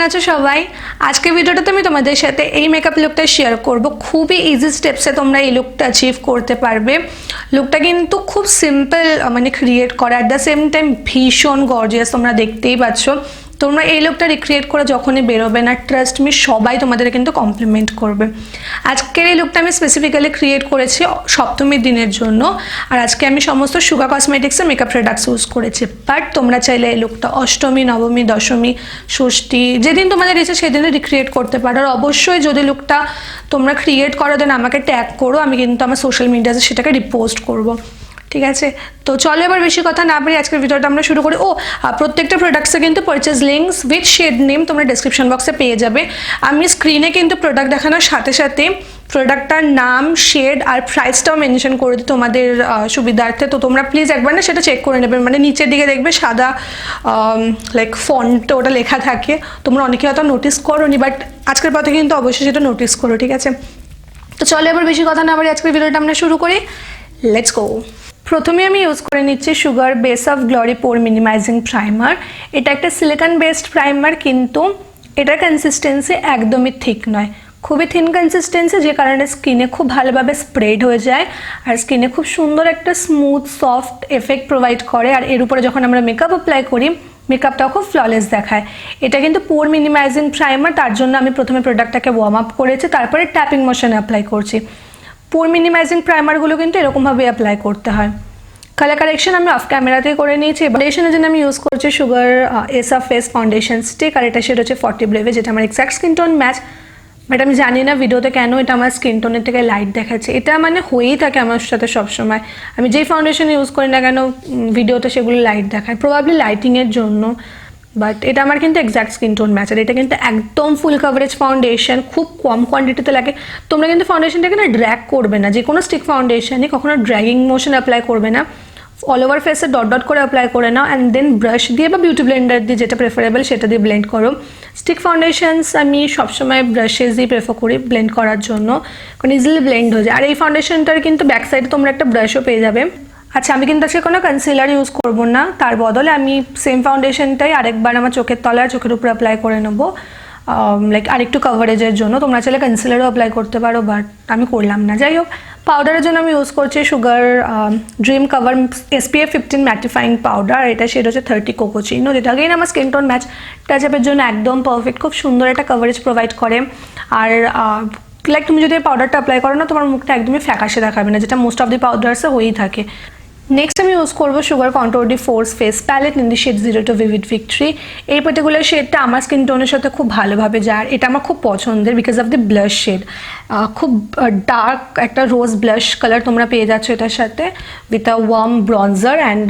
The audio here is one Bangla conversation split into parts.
আছো সবাই? আজকে ভিডিওটাতে আমি তোমাদের সাথে এই মেকআপ লুকটা শেয়ার করব। খুবই ইজি স্টেপসে তোমরা এই লুকটা অ্যাচিভ করতে পারবে। লুকটা কিন্তু খুব সিম্পল মানে ক্রিয়েট করা, অ্যাট দ্য সেম টাইম ভীষণ গর্জিয়াস। তোমরা দেখতেই পাচ্ছ। তোমরা এই লুকটা রিক্রিয়েট করে যখনই বেরোবে না, ট্রাস্ট মি সবাই তোমাদের কিন্তু কমপ্লিমেন্ট করবে। আজকের এই লুকটা আমি স্পেসিফিক্যালি ক্রিয়েট করেছি সপ্তমীর দিনের জন্য, আর আজকে আমি সমস্ত সুগা কসমেটিক্সের মেকআপ প্রোডাক্টস ইউজ করেছি। বাট তোমরা চাইলে এই লুকটা অষ্টমী, নবমী, দশমী, ষষ্ঠী যেদিন তোমাদের ইচ্ছে সেদিনে রিক্রিয়েট করতে পারো। আর অবশ্যই যদি লুকটা তোমরা ক্রিয়েট করো দেন আমাকে ট্যাগ করো, আমি কিন্তু আমার সোশ্যাল মিডিয়াতে সেটাকে রিপোস্ট করবো। ঠিক আছে, তো চলো এবার বেশি কথা না বলে আজকের ভিডিওটা আমরা শুরু করি। প্রত্যেকটা প্রোডাক্টসে কিন্তু purchase links with shade name তোমরা ডেসক্রিপশন বক্সে পেয়ে যাবে। আমি স্ক্রিনে কিন্তু প্রোডাক্ট দেখানোর সাথে সাথে প্রোডাক্টটার নাম, শেড আর প্রাইসটাও মেনশন করে দিই তোমাদের সুবিধার্থে। তো তোমরা প্লিজ একবার না সেটা চেক করে নেবে। মানে নিচের দিকে দেখবে সাদা লাইক ফন্ট ওটা লেখা থাকে, তোমরা অনেকে হয়তো নোটিস করো নি, বাট আজকের পথে কিন্তু অবশ্যই সেটা নোটিস করো। ঠিক আছে, তো চলো এবার বেশি কথা না বলে আজকের ভিডিওটা আমরা শুরু করি। Let's go. প্রথমে আমি ইউজ করে নিচ্ছি sugar base of glory poor minimising primer. এটা একটা সিলিকন বেসড প্রাইমার, কিন্তু এটার কনসিস্টেন্সি একদমই থিক নয়, খুবই থিন কনসিস্টেন্সি, যে কারণে স্কিনে খুব ভালোভাবে স্প্রেড হয়ে যায় আর স্কিনে খুব সুন্দর একটা স্মুথ সফট এফেক্ট প্রোভাইড করে। আর এর উপরে যখন আমরা মেকআপ অ্যাপ্লাই করি, মেকআপটাও খুব ফ্ললেস দেখায়। এটা কিন্তু পোর মিনিমাইজিং প্রাইমার, তার জন্য আমি প্রথমে প্রোডাক্টটাকে ওয়ার্ম আপ করেছি, তারপরে ট্যাপিং মোশনে অ্যাপ্লাই করছি। পোর মিনিমাইজিং প্রাইমারগুলো কিন্তু এরকমভাবে অ্যাপ্লাই করতে হয়। কালার কারেকশন আমি অফ ক্যামেরাতেই করে নিয়েছি। ফাউন্ডেশনের জন্য আমি ইউজ করছি সুগার ফেস ফাউন্ডেশন স্টিক, আর এটা শেড হচ্ছে 40 ব্রেভে, যেটা আমার exact skin tone match. But আমি জানি না ভিডিওতে কেন এটা আমার স্কিন টোনের থেকে লাইট দেখাচ্ছে। এটা মানে হয়েই থাকে আমার সাথে সবসময়, আমি যেই ফাউন্ডেশন ইউজ করি না কেন ভিডিওতে সেগুলো লাইট দেখায়, প্রবাবলি লাইটিংয়ের জন্য। বাট এটা আমার কিন্তু এক্সাক্ট স্কিন টোন ম্যাচ। আর এটা কিন্তু একদম ফুল কাভারেজ ফাউন্ডেশন, খুব কম কোয়ান্টিটিতে লাগে। তোমরা কিন্তু ফাউন্ডেশনটাকে না ড্র্যাগ করবে না, যে কোনো স্টিক ফাউন্ডেশনই কখনো ড্র্যাগিং মোশন অ্যাপ্লাই করবে না। অল ওভার ফেসে ডট ডট করে অ্যাপ্লাই করে নাও, অ্যান্ড দেন ব্রাশ দিয়ে বা বিউটি ব্লেন্ডার দিয়ে, যেটা প্রেফারেবল সেটা দিয়ে ব্লেন্ড করো। স্টিক ফাউন্ডেশনস আমি সবসময় ব্রাশেস দিয়ে প্রেফার করি ব্লেন্ড করার জন্য, কারণ ইজিলি ব্লেন্ড হয়ে যায়। আর এই ফাউন্ডেশনটার কিন্তু ব্যাক সাইডে তোমরা একটা ব্রাশও পেয়ে যাবে। আচ্ছা, আমি কিন্তু আজকে কোনো কনসিলার ইউজ করবো না, তার বদলে আমি সেম ফাউন্ডেশনটাই আরেকবার আমার চোখের তলায় চোখের উপরে অ্যাপ্লাই করে নেবো, লাইক আরেকটু কভারেজের জন্য। তোমরা চাইলে কনসিলারও অ্যাপ্লাই করতে পারো, বাট আমি করলাম না। যাই হোক, পাউডারের জন্য আমি ইউজ করছি sugar dream cover SPF15 mattifying powder. এটা শেড হচ্ছে 30 কোকোচিনো, যেটা আগেই আমার স্কিন টোন ম্যাচ টাচ আপের জন্য একদম পারফেক্ট, খুব সুন্দর একটা কভারেজ প্রোভাইড করে। আর লাইক তুমি যদি পাউডারটা অ্যাপ্লাই করো না, তোমার মুখটা একদমই ফ্যাকাশে দেখাবে না, যেটা মোস্ট অফ দি পাউডার্সে হয়েই থাকে। নেক্সট আমি ইউজ করবো sugar control de force face palette in the shade 02 vivid victory. এই পার্টিকুলার শেডটা আমার স্কিন টোনের সাথে খুব ভালোভাবে যায়। এটা আমার খুব পছন্দের because of the blush shade. খুব ডার্ক একটা রোজ ব্লাশ কালার তোমরা পেয়ে যাচ্ছ এটার সাথে, with a warm bronzer and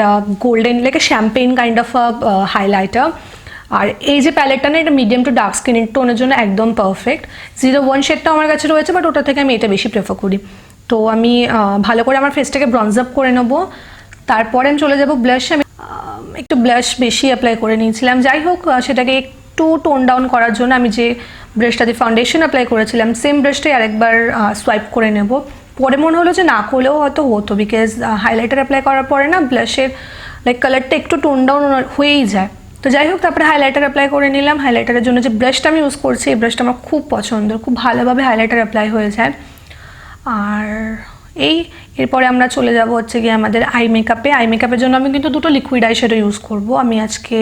golden like a champagne kind of a highlighter. আর এই যে প্যালেটটা না, এটা মিডিয়াম টু ডার্ক স্কিন টোনের জন্য একদম পারফেক্ট। 01 শেডটা আমার কাছে রয়েছে, বাট ওটা থেকে আমি এটা বেশি প্রেফার করি। তো আমি ভালো করে আমার ফেসটাকে ব্রঞ্জ আপ করে নেবো, তারপরে আমি চলে যাবো ব্লাশে। আমি একটু ব্লাশ বেশি অ্যাপ্লাই করে নিয়েছিলাম। যাই হোক, সেটাকে একটু টোন ডাউন করার জন্য আমি যে ব্রাশটা দিয়ে ফাউন্ডেশন অ্যাপ্লাই করেছিলাম, সেম ব্রাশটাই আরেকবার সোয়াইপ করে নেব। পরে মনে হলো যে না করলেও হয়তো হতো, বিকজ হাইলাইটার অ্যাপ্লাই করার পরে না ব্লাশের লাইক কালারটা একটু টোন ডাউন হয়েই যায়। তো যাই হোক, তারপরে হাইলাইটার অ্যাপ্লাই করে নিলাম। হাইলাইটারের জন্য যে ব্রাশটা আমি ইউজ করছি, এই ব্রাশটা আমার খুব পছন্দ, খুব ভালোভাবে হাইলাইটার অ্যাপ্লাই হয়ে যায়। আর এরপরে আমরা চলে যাব হচ্ছে গিয়ে আমাদের আই মেকআপে। আই মেকআপের জন্য আমি কিন্তু দুটো লিকুইড আইশ্যাডো ইউজ করব। আমি আজকে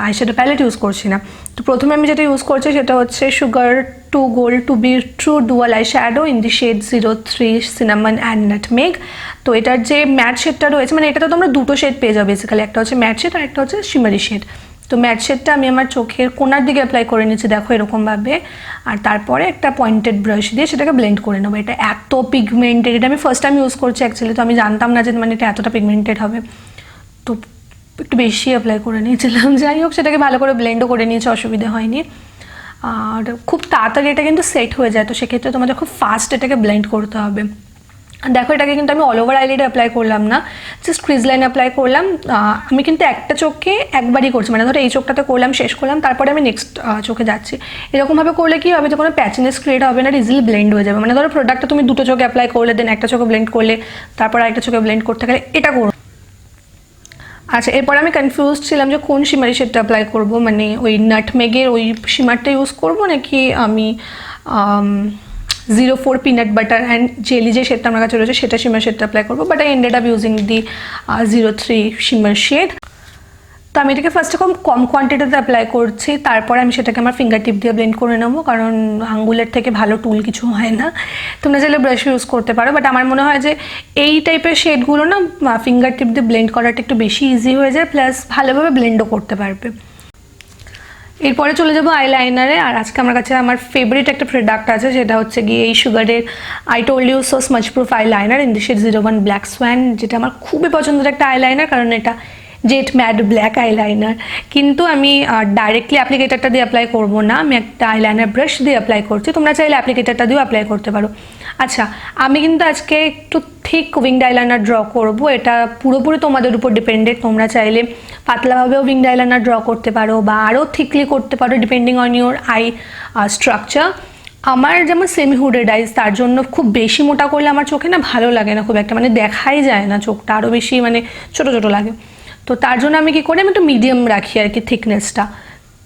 আইশ্যাডো প্যালেট ইউজ করছি না। তো প্রথমে আমি যেটা ইউজ করছি সেটা হচ্ছে sugar to gold to be true dual eyeshadow in the shade 03 cinnamon and nutmeg. তো এটার যে ম্যাট শেডটা রয়েছে, মানে এটাতে তোমরা দুটো শেড পেয়ে যাবে বেসিক্যালি, একটা হচ্ছে ম্যাট শেড আর একটা হচ্ছে শিমারি শেড। তো ম্যাট শেডটা আমি আমার চোখের কোনার দিকে অ্যাপ্লাই করে নিচ্ছি, দেখো এরকমভাবে। আর তারপরে একটা পয়েন্টেড ব্রাশ দিয়ে সেটাকে ব্লেন্ড করে নেবো। এটা এত পিগমেন্টেড, এটা আমি ফার্স্ট টাইম ইউজ করছি অ্যাকচুয়ালি, তো আমি জানতাম না যে মানে এটা এতটা পিগমেন্টেড হবে, তো একটু বেশি অ্যাপ্লাই করে নিয়েছিলাম। যাই হোক, সেটাকে ভালো করে ব্লেন্ডও করে নিয়েছি, অসুবিধা হয়নি। আর খুব তাড়াতাড়ি এটা কিন্তু সেট হয়ে যায়, তো সেক্ষেত্রে তোমাদের খুব ফাস্ট এটাকে ব্লেন্ড করতে হবে। দেখো, এটাকে কিন্তু আমি অল ওভার আইলিডে অ্যাপ্লাই করলাম না, জাস্ট ক্রিজ লাইন অ্যাপ্লাই করলাম। আমি কিন্তু একটা চোখে একবারই করছি, মানে ধরো এই চোখটাতে করলাম, শেষ করলাম, তারপরে আমি নেক্সট চোখে যাচ্ছি। এরকমভাবে করলে কি হবে, যে কোনো প্যাচিনেস ক্রিয়েট হবে না, ইজিলি ব্লেন্ড হয়ে যাবে। মানে ধরো প্রোডাক্টটা তুমি দুটো চোখে অ্যাপ্লাই করলে, দেন একটা চোখে ব্লেন্ড করলে, তারপর আরেকটা চোখে ব্লেন্ড করতে গেলে এটা করো। আচ্ছা, এরপর আমি কনফিউজ ছিলাম যে কোন শিমারি শেডটা অ্যাপ্লাই করব, মানে ওই নাটমেগের ওই শিমারটা ইউজ করব নাকি আমি 04 পিনাট বাটার অ্যান্ড জেলি যে শেডটা আমার কাছে রয়েছে সেটা শিমার শেডটা অ্যাপ্লাই করবো, but I ended up using the 03 shimmer shade. তো আমি এটাকে ফার্স্টে খুব কম কোয়ান্টিটিতে অ্যাপ্লাই করছি, তারপরে আমি সেটাকে আমার ফিঙ্গার টিপ দিয়ে ব্লেন্ড করে নেবো, কারণ আঙ্গুলের থেকে ভালো টুল কিছু হয় না। তোমরা চাইলে ব্রাশ ইউজ করতে পারো, বাট আমার মনে হয় যে এই টাইপের শেডগুলো না ফিঙ্গার টিপ দিয়ে ব্লেন্ড করাটা একটু বেশি ইজি হয়ে যায়, প্লাস ভালোভাবে ব্লেন্ডও করতে পারবে। এরপরে চলে যাবো আইলাইনারে। আর আজকে আমার কাছে আমার ফেভারিট একটা প্রোডাক্ট আছে, সেটা হচ্ছে গিয়ে এই সুগারের I told you so smudge proof eyeliner in the shade 01 black swan, যেটা আমার খুবই পছন্দের একটা আইলাইনার, কারণ এটা জেট ম্যাট ব্ল্যাক আইলাইনার। কিন্তু আমি ডাইরেক্টলি অ্যাপ্লিকেটারটা দিয়ে অ্যাপ্লাই করবো না, আমি একটা আইলাইনার ব্রাশ দিয়ে অ্যাপ্লাই করছি, তোমরা চাইলে অ্যাপ্লিকেটারটা দিয়েও অ্যাপ্লাই করতে পারো। আচ্ছা, আমি কিন্তু আজকে একটু থিক উইংড আইলাইনার ড্র করব, এটা পুরোপুরি তোমাদের উপর ডিপেন্ডেড। তোমরা চাইলে পাতলাভাবেও উইংড আইলাইনার ড্র করতে পারো বা আরও থিকলি করতে পারো, depending on your I structure. আমার যেমন সেমি হুডেড আইজ, তার জন্য খুব বেশি মোটা করলে আমার চোখে না ভালো লাগে না খুব একটা, মানে দেখাই যায় না, চোখটা আরও বেশি মানে ছোটো ছোটো লাগে। তো তার জন্য আমি কী করি, আমি একটু মিডিয়াম রাখি আর কি থিকনেসটা।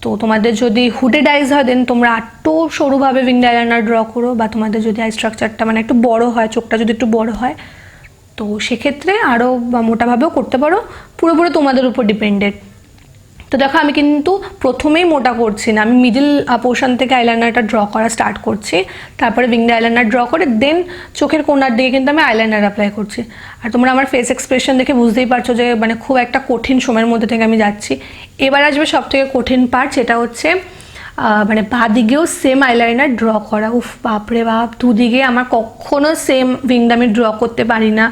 তো তোমাদের যদি হুডেড আইজ হয় দেন তোমরা একটু সরুভাবে উইংড আইলাইনার ড্র করো, বা তোমাদের যদি আই স্ট্রাকচারটা মানে একটু বড় হয়, চোখটা যদি একটু বড় হয়, তো সেক্ষেত্রে আরও মোটাভাবেও করতে পারো, পুরোপুরি তোমাদের উপর ডিপেন্ডেড। তো দেখো আমি কিন্তু প্রথমেই মোটা করছি না, আমি মিডল পোর্শন থেকে আইলাইনারটা ড্র করা স্টার্ট করছি, তারপরে উইংড আইলাইনার ড্র করে দেন চোখের কোণার দিকে কিন্তু আমি আইলাইনার অ্যাপ্লাই করছি। আর তোমরা আমার ফেস এক্সপ্রেশন দেখে বুঝতেই পারছো যে মানে খুব একটা কঠিন সময়ের মধ্যে থেকে আমি যাচ্ছি। এবার আসবে সব থেকে কঠিন পার্ট, সেটা হচ্ছে মানে বাঁ দিকেও সেম আইলাইনার ড্র করা। উফ বাপরে বাপ, দুদিকে আমার কখনো সেম উইংড আমি ড্র করতে পারি না।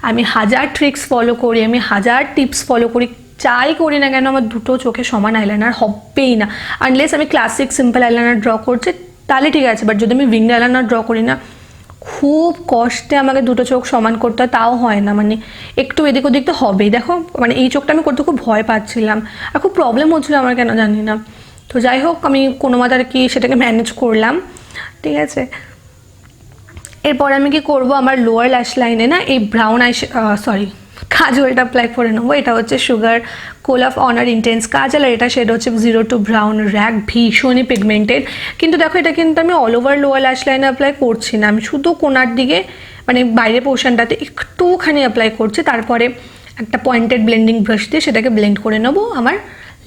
আমি হাজার ট্রিক্স ফলো করি, আমি হাজার টিপস ফলো করি, যাই করি না কেন আমার দুটো চোখে সমান আইলাইনার হবেই না, আনলেস আমি ক্লাসিক সিম্পল আইলাইনার ড্র করছি তাহলে ঠিক আছে, বাট যদি আমি উইংড আইলাইনার ড্র করি না খুব কষ্টে আমাকে দুটো চোখ সমান করতে হয়, তাও হয় না, মানে একটু এদিক ওদিক তো হবেই। দেখো মানে এই চোখটা আমি করতে খুব ভয় পাচ্ছিলাম আর খুব প্রবলেম হচ্ছিলো আমার, কেন জানি না। তো যাই হোক আমি কোনো মতে আর কি সেটাকে ম্যানেজ করলাম, ঠিক আছে। এরপর আমি কি করব, আমার লোয়ার ল্যাশ লাইনে না এই ব্রাউন কাজলটা অ্যাপ্লাই করে নেবো। এটা হচ্ছে Sugar kohl of honour intense kajal, আর এটা শেড হচ্ছে 02 ব্রাউন র্যাক, ভীষণই পিগমেন্টেড। কিন্তু দেখো এটা কিন্তু আমি অল ওভার লোয়ার ল্যাশ লাইনে অ্যাপ্লাই করছি না, আমি শুধু কোনার দিকে মানে বাইরের পোর্শনটাতে একটুখানি অ্যাপ্লাই করছি, তারপরে একটা পয়েন্টেড ব্লেন্ডিং ব্রাশ দিয়ে সেটাকে ব্লেন্ড করে নেবো আমার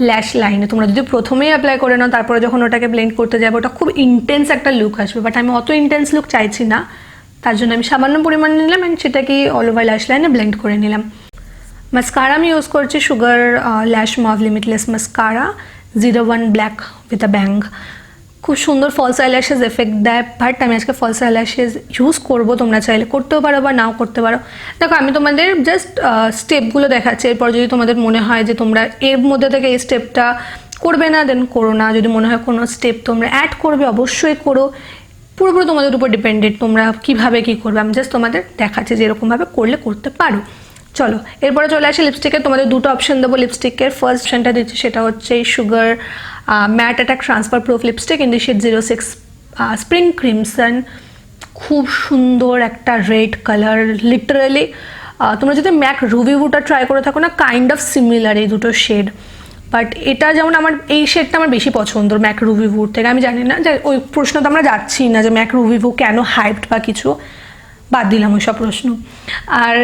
ল্যাশ লাইনে। তোমরা যদি প্রথমেই অ্যাপ্লাই করে নাও তারপরে যখন ওটাকে ব্লেন্ড করতে যাবো ওটা খুব ইন্টেন্স একটা লুক আসবে, বাট আমি অত ইন্টেন্স লুক চাইছি না, তার জন্য আমি সামান্য পরিমাণ নিলাম অ্যান্ড সেটাকে অল ওভার ল্যাশ লাইনে ব্লেন্ড করে নিলাম। মাস্কারা আমি ইউজ করছি Sugar lash move limitless mascara 01 black with a bang, খুব সুন্দর ফলস আইল্যাশেস এফেক্ট দেয়, বাট আমি আজকে ফলস আইল্যাশেস ইউজ করবো, তোমরা চাইলে করতেও পারো বা নাও করতে পারো। দেখো আমি তোমাদের জাস্ট স্টেপগুলো দেখাচ্ছি, এরপর যদি তোমাদের মনে হয় যে তোমরা এর মধ্যে থেকে এই স্টেপটা করবে না দেন করো না, যদি মনে হয় কোনো স্টেপ তোমরা অ্যাড করবে অবশ্যই করো, পুরোপুরি তোমাদের উপর ডিপেন্ডেড তোমরা কীভাবে কী করবে। আমি জাস্ট তোমাদের দেখাচ্ছি যে এরকমভাবে করলে করতে পারো। চলো এরপরে চলে আসি লিপস্টিকের, তোমাদের দুটো অপশন দেবো লিপস্টিকের। ফার্স্ট অপশনটা দিচ্ছি সেটা হচ্ছে sugar matte attack transfer proof lipstick in the shade 06 spring crimson, খুব সুন্দর একটা রেড কালার, লিটারালি তোমরা যদি ম্যাক রুবি বুটা ট্রাই করে থাকো না কাইন্ড অফ সিমিলার এই দুটো শেড, বাট এটা যেমন আমার এই শেডটা আমার বেশি পছন্দ ম্যাক রুবি বুট থেকে। আমি জানি না যে ওই প্রশ্ন তো আমরা যাচ্ছি না যে ম্যাক রুবি বু কেন হাইপড বা কিছু, বাদ দিলাম ওই সব প্রশ্ন। আর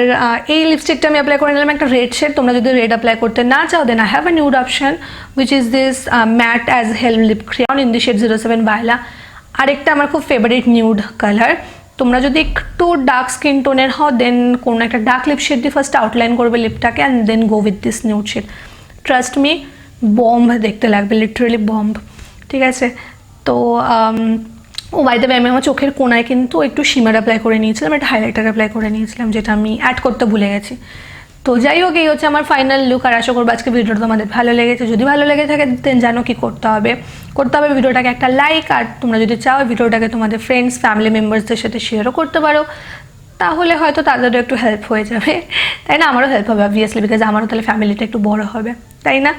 এই লিপস্টিকটা আমি অ্যাপ্লাই করে নিলাম একটা রেড শেড, তোমরা যদি রেড অ্যাপ্লাই করতে না চাও then I have a nude option which is this matte as hell lip crayon in the shade 07 viola, আরেকটা আমার খুব ফেভারিট নিউড কালার। তোমরা যদি একটু ডার্ক স্কিন টোনের হও দেন কোনো একটা ডার্ক লিপ শেড দিয়ে ফার্স্ট আউটলাইন করবে লিপটাকে and then go with this nude shade, trust me bomb দেখতে লাগবে, লিটারালি বম্ব, ঠিক আছে। তো ও বাই দ্য ওয়ে আমি আমার চোখের কোনায় কিন্তু একটু শিমার অ্যাপ্লাই করে নিয়েছিলাম, একটা হাইলাইটার অ্যাপ্লাই করে নিয়েছিলাম যেটা আমি অ্যাড করতে ভুলে গেছি। তো যাই হোক এই হচ্ছে আমার ফাইনাল লুক, আর আশা করবো আজকে ভিডিওটা তোমাদের ভালো লেগেছে। যদি ভালো লেগে থাকে দেন জানো কি করতে হবে ভিডিওটাকে একটা লাইক, আর তোমরা যদি চাও ভিডিওটাকে তোমাদের ফ্রেন্ডস ফ্যামিলি মেম্বার্সদের সাথে শেয়ারও করতে পারো, তাহলে হয়তো তাদেরও একটু হেল্প হয়ে যাবে, তাই না? আমারও হেল্প হবে অবভিয়াসলি, বিকজ আমারও তাহলে ফ্যামিলিটা একটু বড় হবে, তাই না?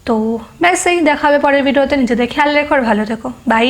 তো ব্যাস এই দেখা হবে পরের ভিডিওতে, নিজেদের খেয়াল রেখো আর ভালো থেকো, বাই।